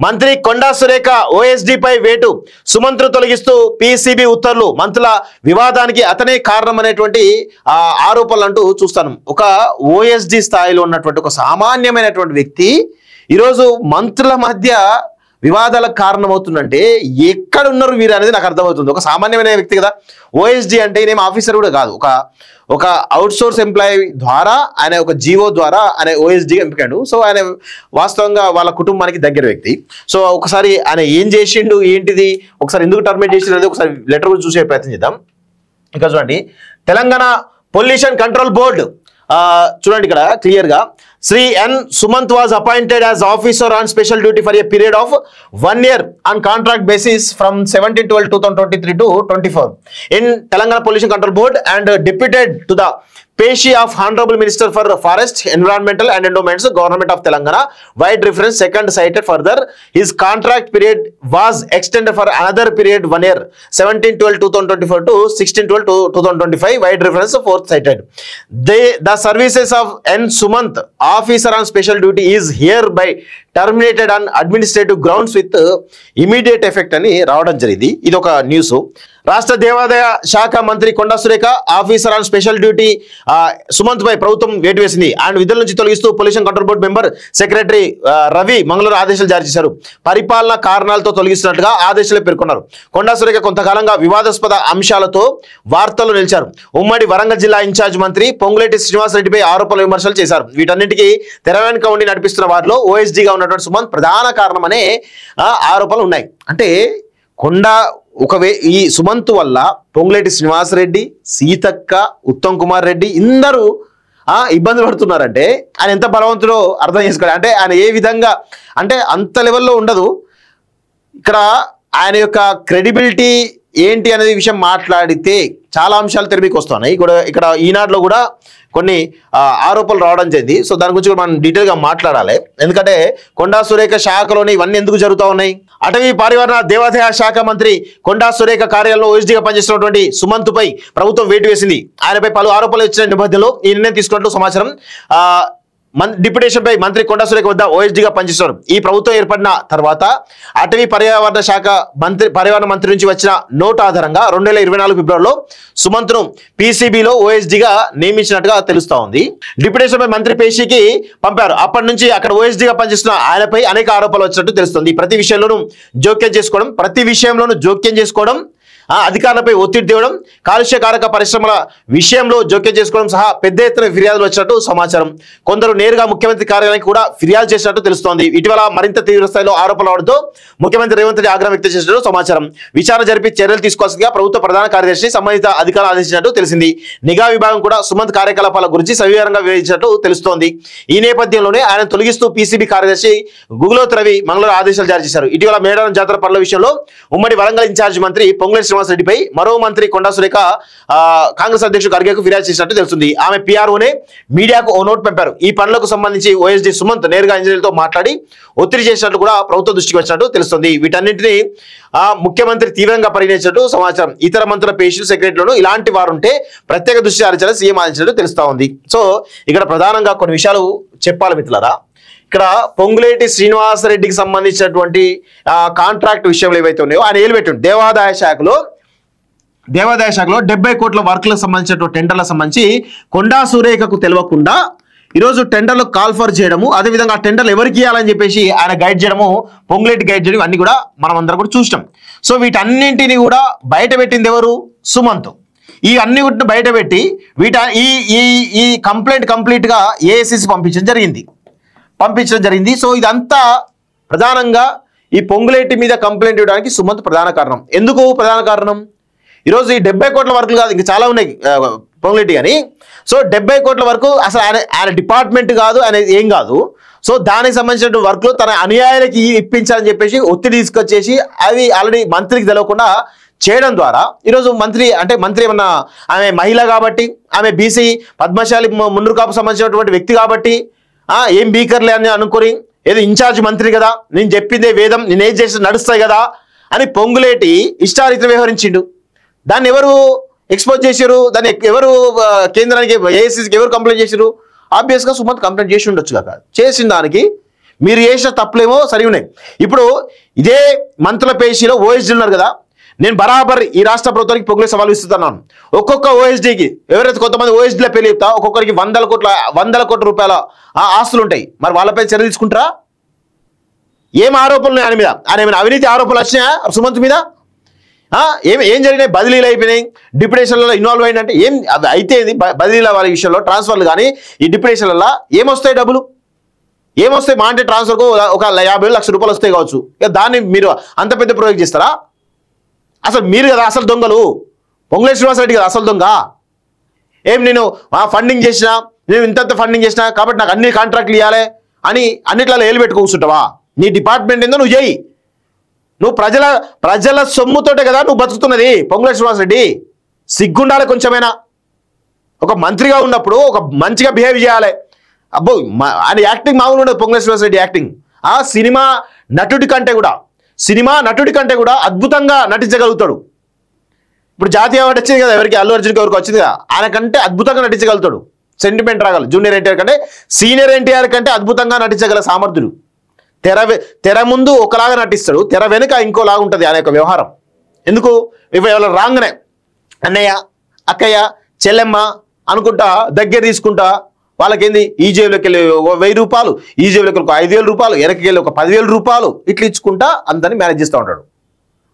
మంత్రి కొండా సురేఖ ఓఎస్డీ పై వేటు, సుమంత్ను తొలగిస్తూ పీసీబీ ఉత్తర్వులు, మంత్రుల వివాదానికి అతనే కారణం అనేటువంటి ఆరోపణలు అంటూ చూస్తాను. ఒక ఓఎస్డీ స్థాయిలో ఉన్నటువంటి ఒక సామాన్యమైనటువంటి వ్యక్తి ఈరోజు మంత్రుల మధ్య వివాదాలకు కారణమవుతుందంటే ఎక్కడ ఉన్నారు వీరు అనేది నాకు అర్థమవుతుంది. ఒక సామాన్యమైన వ్యక్తి కదా. ఓఎస్డీ అంటే ఈయన ఆఫీసర్ కూడా కాదు, ఒక అవుట్ సోర్స్ ఎంప్లాయీ ద్వారా ఆయన ఒక జీవో ద్వారా ఆయన ఓఎస్డీగా ఎంపికాడు. సో ఆయన వాస్తవంగా వాళ్ళ కుటుంబానికి దగ్గర వ్యక్తి. సో ఒకసారి ఆయన ఏం చేసిండు ఏంటిది, ఒకసారి ఎందుకు టర్మినేట్ చేసిండు ఒకసారి లెటర్ కూడా చూసే ప్రయత్నం చేద్దాం. ఇక్కడ చూడండి, తెలంగాణ పొల్యూషన్ కంట్రోల్ బోర్డు చూడండి ఇక్కడ క్లియర్ గా Sri N. Sumant was appointed as officer on special duty for a period of 1 year on contract basis from 17/12/2023 to 24 in Telangana Pollution Control Board and deputed to the Peshi of Honorable Minister for Forest, Environmental and Endowments, Government of Telangana. Wide reference second cited further. His contract period was extended for another period 1 year, 17/12/2024 to 16/12/2025. Wide reference fourth cited. The services of N. Sumant, officer on special duty, is hereby terminated on administrative grounds with immediate effect అని రావడం జరిగింది. ఇది ఒక news. రాష్ట్ర దేవాదాయ శాఖ మంత్రి Konda Surekha officer on special duty Sumanth పై ప్రభుత్వం వేటు వేసింది. ఆయన విధుల నుంచి తొలగిస్తూ pollution control board member secretary Ravi మంగళవారం ఆదేశాలు జారీ చేశారు. పరిపాలన కారణాలతో తొలగిస్తున్నట్లుగా ఆదేశాలు పేర్కొన్నారు. కొండా సురేఖ కొంతకాలంగా వివాదాస్పద అంశాలతో వార్తల్లో నిలిచారు. ఉమ్మడి వరంగల్ జిల్లా ఇన్ఛార్జ్ మంత్రి పొంగులేటి శ్రీనివాసరెడ్డిపై ఆరోపణలు విమర్శలు చేశారు. వీటన్నిటికీ తెర వెనుక ఉండి నడిపిస్తున్న వారిలో ఓఎస్డీగా ఉన్నటువంటి సుమంత్ ప్రధాన కారణమనే ఆరోపణలు ఉన్నాయి. అంటే ఈ సుమంత్ వల్ల పొంగులేటి శ్రీనివాసరెడ్డి, సీతక్క, ఉత్తమ్ కుమార్ రెడ్డి ఇందరూ ఇబ్బంది పడుతున్నారంటే ఆయన ఎంత బలవంతుడో అర్థం చేసుకోవాలి. అంటే ఆయన ఏ విధంగా అంటే అంత లెవెల్లో ఉండదు. ఇక్కడ ఆయన యొక్క క్రెడిబిలిటీ ఏంటి అనేది విషయం మాట్లాడితే చాలా అంశాలు తెరమికి వస్తున్నాయి. ఇక్కడ ఈనాడులో కూడా కొన్ని ఆరోపణలు రావడం జరిగింది. సో దాని గురించి మనం డీటెయిల్గా మాట్లాడాలి. ఎందుకంటే కొండా సురేఖ శాఖలోని ఇవన్నీ ఎందుకు జరుగుతూ ఉన్నాయి. అటవీ పరివారణ దేవాదాయ శాఖ మంత్రి కొండా సురేఖ కార్యాలయంలో ఓఎస్డీగా పనిచేస్తున్నటువంటి సుమంత్ పై ప్రభుత్వం వేటు వేసింది. ఆయనపై పలు ఆరోపణలు వచ్చిన నేపథ్యంలో ఈ నిర్ణయం తీసుకున్నట్లు సమాచారం. డిప్యూటేషన్ పై మంత్రి కొండా సురేఖ వద్ద ఓఎస్డీగా పనిచేస్తున్నారు. ఈ ప్రభుత్వం ఏర్పడిన తర్వాత అటవీ పర్యావరణ శాఖ పర్యావరణ మంత్రి నుంచి వచ్చిన నోట్ ఆధారంగా 2024 ఫిబ్రవరిలో సుమంత్ను పీసీబీలో ఓఎస్డీగా నియమించినట్టుగా తెలుస్తా ఉంది. డిప్యూటేషన్ పై మంత్రి పేషీకి పంపారు. అప్పటి నుంచి అక్కడ ఓఎస్డీగా పనిచేస్తున్న ఆయనపై అనేక ఆరోపణలు వచ్చినట్టు తెలుస్తుంది. ప్రతి విషయంలోనూ జోక్యం చేసుకోవడం, అధికారులపై ఒత్తిడి తేవడం, కాలుష్యకారక పరిశ్రమల విషయంలో జోక్యం చేసుకోవడం సహా పెద్ద ఎత్తున ఫిర్యాదులు వచ్చినట్టు సమాచారం. కొందరు నేరుగా ముఖ్యమంత్రి కార్యాలయానికి కూడా ఫిర్యాదు చేసినట్టు తెలుస్తోంది. ఇటీవల మరింత తీవ్ర స్థాయిలో ఆరోపణలు రావడంతో ముఖ్యమంత్రి రేవంత్ రెడ్డి ఆగ్రహం వ్యక్తం చేసినట్టు సమాచారం. విచారణ జరిపి చర్యలు తీసుకోవాల్సిందిగా ప్రభుత్వ ప్రధాన కార్యదర్శి సంబంధిత అధికారులు ఆదేశించినట్టు తెలిసింది. నిఘా విభాగం కూడా సుమంత్ కార్యకలాపాల గురించి సవివరంగా వివరించినట్టు తెలుస్తోంది. ఈ నేపథ్యంలోనే ఆయన తొలగిస్తూ పీసీబీ కార్యదర్శి గుగులోత్ రవి మంగళవారం ఆదేశాలు జారీ చేశారు. ఇటీవల మేడారం జాతర పనుల విషయంలో ఉమ్మడి వరంగల్ ఇన్ఛార్జ్ మంత్రి పొంగులేటి శ్రీనివాసరెడ్డిపై మరో మంత్రి కొండా సురేఖ కాంగ్రెస్ అధ్యక్షుడు ఖర్గేకు ఫిర్యాదు చేసినట్టు తెలుస్తుంది. ఆమె పీఆర్ఓనే మీడియాకు ఓ నోట్ పంపారు. ఈ పనులకు సంబంధించి ఓఎస్డీ సుమంత్ నేరుగా ఇంజనీర్లతో మాట్లాడి ఒత్తిడి చేసినట్లు కూడా ప్రభుత్వ దృష్టికి వచ్చినట్టు తెలుస్తుంది. వీటన్నింటినీ ముఖ్యమంత్రి తీవ్రంగా పరిగణించినట్టు సమాచారం. ఇతర మంత్రుల పేషీలు, సెక్రటరీలను ఇలాంటి వారు ఉంటే ప్రత్యేక దృష్టి సారించాలని సీఎం ఆదేశించినట్టు తెలుస్తా ఉంది. సో ఇక్కడ ప్రధానంగా కొన్ని విషయాలు చెప్పాలి మిత్రులారా. ఇక్కడ పొంగులేటి శ్రీనివాసరెడ్డికి సంబంధించినటువంటి కాంట్రాక్ట్ విషయంలో ఏవైతే ఉన్నాయో ఆయన ఏలుపెట్టిండు. దేవాదాయ శాఖలో 70 కోట్ల వర్క్లకు సంబంధించినటువంటి టెండర్లకు సంబంధించి కొండా సురేఖకు తెలియకుండా ఈరోజు టెండర్లు కాల్ఫర్ చేయడము, అదేవిధంగా ఆ టెండర్లు ఎవరికి ఇవ్వాలని చెప్పేసి ఆయన గైడ్ చేయడము, పొంగులేటి గైడ్ చేయడం అన్ని కూడా మనం అందరం కూడా చూసినాం. సో వీటన్నింటినీ కూడా బయట పెట్టింది ఎవరు? సుమంత్. ఈ అన్ని కూడా బయట పెట్టి ఈ కంప్లైంట్ కంప్లీట్గా ఏఐసిసి పంపించడం జరిగింది. సో ఇదంతా ప్రధానంగా ఈ పొంగులేటి మీద కంప్లైంట్ ఇవ్వడానికి సుమంత్ ప్రధాన కారణం. ఎందుకు ప్రధాన కారణం? ఈరోజు ఈ 70 కోట్ల వర్కులు కాదు, ఇంకా చాలా ఉన్నాయి పొంగులేటి కానీ. సో 70 కోట్ల వరకు అసలు ఆయన డిపార్ట్మెంట్ కాదు, ఆయన ఏం కాదు. సో దానికి సంబంధించిన వర్క్లు తన అనుయాయులకి ఇప్పించాలని చెప్పేసి ఒత్తిడి తీసుకొచ్చేసి అవి ఆల్రెడీ మంత్రికి తెలియకుండా చేయడం ద్వారా ఈరోజు మంత్రి ఏమన్నా ఆమె మహిళ కాబట్టి, ఆమె బీసీ పద్మశాలి మున్నూరు కాపు సంబంధించినటువంటి వ్యక్తి కాబట్టి ఏం బీకర్లే అని అనుకొని ఏదో ఇన్ఛార్జ్ మంత్రి కదా, నేను చెప్పిందే వేదం, నేనేం చేసి నడుస్తాయి కదా అని పొంగులేటి ఇష్టారీతిని వ్యవహరించిండు. దాన్ని ఎవరు ఎక్స్పోజ్ చేశారు? దాన్ని ఎవరు కేంద్రానికి ఏఐసిసికి ఎవరు కంప్లైంట్ చేశారు? ఆబ్వియస్గా సుమంత్ కంప్లైంట్ చేసి ఉండొచ్చు కదా. చేసిన దానికి మీరు చేసిన తప్పులేమో సరి ఉన్నాయి. ఇప్పుడు ఇదే మంత్రుల పేషీలో ఓఎస్డీ ఉన్నారు కదా, నేను బరాబర్ ఈ రాష్ట్ర ప్రభుత్వానికి పొగులే సవాల్ ఇస్తున్నాను. ఒక్కొక్క ఓఎస్డీకి ఎవరైతే కొంతమంది ఓఎస్డీలో పేర్లు చెప్తా ఒక్కొక్కరికి 100 కోట్ల రూపాయల ఆస్తులు ఉంటాయి. మరి వాళ్ళపై చర్య తీసుకుంటారా? ఏం ఆరోపణలు ఆయన మీద? ఆయన ఏమైనా అవినీతి ఆరోపణలు వచ్చినాయా సుమంత్ మీద? ఏం జరిగినాయి? బదిలీలు అయిపోయినాయి, డిప్యుటేషన్లలో ఇన్వాల్వ్ అయినంటే ఏం అయితే బదిలీల వాళ్ళ విషయంలో ట్రాన్స్ఫర్లు కానీ ఈ డిప్యుటేషన్లలో ఏమొస్తాయి? డబ్బులు ఏమొస్తాయి? మా అంటే ట్రాన్స్ఫర్కు ఒక 50 లక్షల రూపాయలు వస్తాయి కావచ్చు. ఇక దాన్ని మీరు అంత పెద్ద ప్రాజెక్ట్ చేస్తారా? అసలు మీరు కదా అసలు దొంగలు. పొంగులేటి శ్రీనివాసరెడ్డి కదా అసలు దొంగ. ఏం నేను ఫండింగ్ చేసినా, నేను ఇంత ఫండింగ్ చేసినా కాబట్టి నాకు అన్ని కాంట్రాక్ట్లు ఇవ్వాలి అని అన్నిట్లలో ఏలు పెట్టుకు కూర్చుంటావా? నీ డిపార్ట్మెంట్ ఏందో నువ్వు చేయి. నువ్వు ప్రజల సొమ్ముతోటే కదా నువ్వు బతుకుతున్నది. పొంగులేటి శ్రీనివాసరెడ్డి సిగ్గుండాలి కొంచెమైనా. ఒక మంత్రిగా ఉన్నప్పుడు ఒక మంచిగా బిహేవ్ చేయాలి. అబ్బో ఆయన యాక్టింగ్ మామూలు ఉండదు. పొంగులేటి శ్రీనివాసరెడ్డి యాక్టింగ్ సినిమా నటుడి కంటే కూడా అద్భుతంగా నటించగలుగుతాడు. ఇప్పుడు జాతీయ అవార్డు వచ్చింది కదా ఎవరికి, అల్లు అర్జున్కి ఎవరికి వచ్చింది కదా, ఆయన కంటే అద్భుతంగా నటించగలుగుతాడు. సెంటిమెంట్ రాగలరు. జూనియర్ ఎన్టీఆర్ కంటే సీనియర్ ఎన్టీఆర్ కంటే అద్భుతంగా నటించగల సామర్థ్యుడు. తెర ముందు ఒకలాగా నటిస్తాడు, తెర వెనుక ఇంకోలాగా ఉంటుంది ఆయన యొక్క వ్యవహారం. ఎందుకు? ఇవి ఎవరు రాగానే అన్నయ్య అక్కయ్య చెల్లెమ్మ అనుకుంటా దగ్గర తీసుకుంటా వాళ్ళకేంది ఈ జేబులోకి వెళ్ళి 1000 రూపాయలు, ఈ జేబులోకి వెళ్ళి 5000 రూపాయలు, వెనక్కి వెళ్ళి 10,000 రూపాయలు ఇట్లా ఇచ్చుకుంటా అందరినీ మేనేజ్ చేస్తూ ఉంటాడు.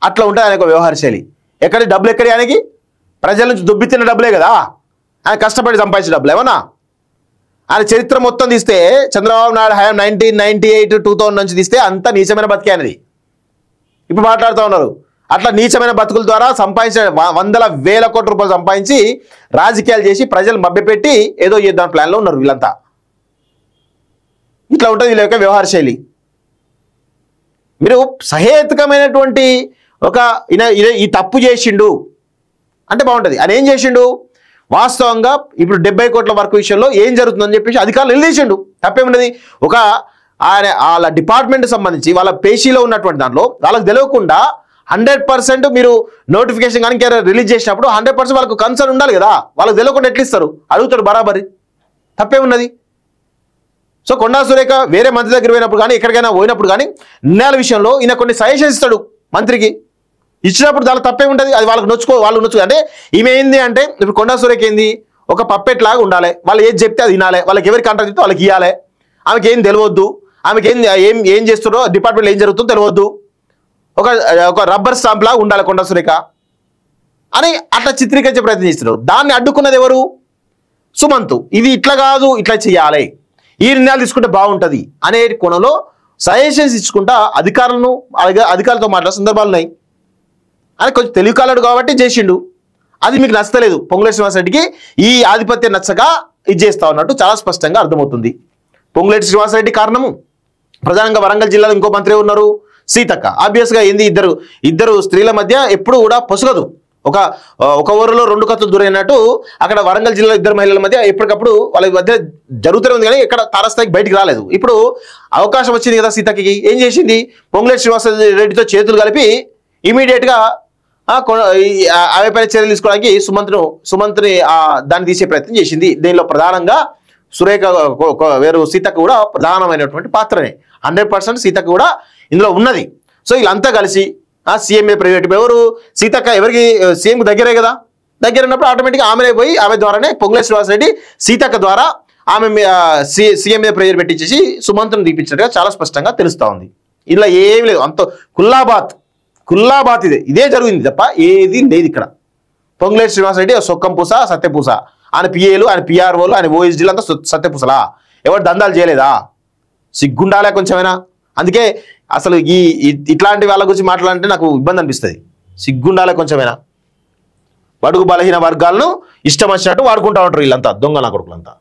అట్లా ఉంటుంది ఆయన యొక్క వ్యవహార శైలి. ఎక్కడి డబ్బులు ఎక్కడి ఆయనకి? ప్రజల నుంచి దుబ్బి తిన్న డబ్బులే కదా, ఆయన కష్టపడి సంపాదించిన డబ్బులు ఏమన్నా? ఆయన చరిత్ర మొత్తం తీస్తే చంద్రబాబు నాయుడు హయాం 1998 2000 నుంచి తీస్తే అంత నీచమైన బతికే అనేది ఇప్పుడు మాట్లాడుతూ ఉన్నారు. అట్లా నీచమైన బతుకుల ద్వారా సంపాదించిన 100,000 కోట్ల రూపాయలు సంపాదించి రాజకీయాలు చేసి ప్రజలు మభ్యపెట్టి ఏదో చేద్దాం ప్లాన్లో ఉన్నారు వీళ్ళంతా. ఇట్లా ఉంటుంది వీళ్ళ యొక్క వ్యవహార శైలి. మీరు సహేతుకమైనటువంటి ఒక ఈ తప్పు చేసిండు అంటే బాగుంటుంది. ఆయన ఏం చేసిండు? వాస్తవంగా ఇప్పుడు 70 కోట్ల వరకు విషయంలో ఏం జరుగుతుందని చెప్పేసి అధికారులు నిలదీసిండు. తప్పేమున్నది? ఒక ఆయన వాళ్ళ డిపార్ట్మెంట్ సంబంధించి వాళ్ళ పేషీలో ఉన్నటువంటి దాంట్లో వాళ్ళకి తెలియకుండా 100% మీరు నోటిఫికేషన్ కానీ రిలీజ్ చేసినప్పుడు 100% వాళ్ళకు కన్సర్న్ ఉండాలి కదా. వాళ్ళకి తెలియకుండా ఎట్లా ఇస్తారు? అడుగుతాడు బరాబరి. తప్పేమున్నది? సో కొండా సురేఖ వేరే మంత్రి దగ్గర పోయినప్పుడు కానీ ఎక్కడికైనా పోయినప్పుడు కానీ నిర్ణయాల విషయంలో ఈయన కొన్ని సజెషన్స్ ఇస్తాడు మంత్రికి. ఇచ్చినప్పుడు దాని తప్పేముంటుంది? అది వాళ్ళు నొచ్చుకో అంటే ఈమె ఏంది అంటే ఇప్పుడు కొండా సురేఖ ఏంది? ఒక పప్పెట్ లాగా ఉండాలి. వాళ్ళు ఏది చెప్తే అది వినాలి. వాళ్ళకి ఎవరికి కాంట్రాక్ట్ చెప్తే వాళ్ళకి ఇవ్వాలి. ఆమెకి ఏం తెలియవద్దు. ఆమెకి ఏం చేస్తున్నారో డిపార్ట్మెంట్లో ఏం జరుగుతుందో తెలియవద్దు. ఒక రబ్బర్ స్టాంప్ లాగా ఉండాలి కొండా సురేఖ అని అట్లా చిత్రీకరించే ప్రయత్నం చేస్తున్నారు. దాన్ని అడ్డుకున్నది ఎవరు? సుమంత్. ఇది ఇట్లా కాదు, ఇట్లా చేయాలి, ఈ నిర్ణయాలు తీసుకుంటే బాగుంటుంది అనే కోణంలో సజెషన్స్ ఇచ్చుకుంటా అధికారులతో మాట్లాడే సందర్భాలు ఉన్నాయి. అని కొంచెం తెలివికాలాడు కాబట్టి చేసిండు. అది మీకు నచ్చలేదు. పొంగులేటి శ్రీనివాసరెడ్డికి ఈ ఆధిపత్యం నచ్చగా ఇది చేస్తా ఉన్నట్టు చాలా స్పష్టంగా అర్థమవుతుంది. పొంగులేటి శ్రీనివాసరెడ్డి కారణము ప్రధానంగా వరంగల్ జిల్లాలో ఇంకో మంత్రి ఉన్నారు సీతక్క. ఆబ్వియస్గా ఏంది ఇద్దరు స్త్రీల మధ్య ఎప్పుడు కూడా పొసగదు. ఒక ఊరిలో 2 కత్తులు దూరైనట్టు అక్కడ వరంగల్ జిల్లాలో 2 మహిళల మధ్య ఎప్పటికప్పుడు వాళ్ళ మధ్య జరుగుతూనే ఉంది కానీ ఎక్కడ తారస్థాయికి బయటికి రాలేదు. ఇప్పుడు అవకాశం వచ్చింది కదా సీతక్కకి. ఏం చేసింది? పొంగులేటి శ్రీనివాసరెడ్డితో చేతులు కలిపి ఇమీడియట్గా ఆమెపై చర్యలు తీసుకోవడానికి సుమంత్ని దాన్ని తీసే ప్రయత్నం చేసింది. దీనిలో ప్రధానంగా సురేఖ సీతక్క కూడా ప్రధానమైనటువంటి పాత్రనే. 100% సీతక్క కూడా ఇందులో ఉన్నది. సో వీళ్ళంతా కలిసి సీఎంఏ ప్రైవేట్ ఎవరు? సీతక్క ఎవరికి? సీఎంకి దగ్గరే కదా. దగ్గర ఉన్నప్పుడు ఆటోమేటిక్గా ఆమెనే పోయి ఆమె ద్వారానే పొంగులేటి శ్రీనివాసరెడ్డి సీతక్క ద్వారా ఆమె సీఎంఏ ప్రైవేట్ పెట్టించేసి సుమంత్ను తీపించినట్టుగా చాలా స్పష్టంగా తెలుస్తూ ఉంది. ఇలా ఏమి లేదు. అంత కుల్లాబాత్ ఇదే జరిగింది తప్ప ఏది లేదు ఇక్కడ. పొంగులేటి శ్రీనివాసరెడ్డి సొక్కం పూస సత్యపూస. ఆయన పిఏలు, ఆయన పిఆర్ఓలు, ఆయన ఓఎస్డీలు అంతా సత్యపూసలా? ఎవరు దందాలు చేయలేదా? సిగ్గుండాలే కొంచెమైనా. అందుకే అసలు ఇట్లాంటి వాళ్ళ గురించి మాట్లాడాలంటే నాకు ఇబ్బంది అనిపిస్తుంది. సిగ్గుండాలే కొంచెమైనా. బడుగు బలహీన వర్గాలను ఇష్టం వచ్చినట్టు వాడుకుంటా ఉంటారు వీళ్ళంతా దొంగ నా కొడుకులంతా.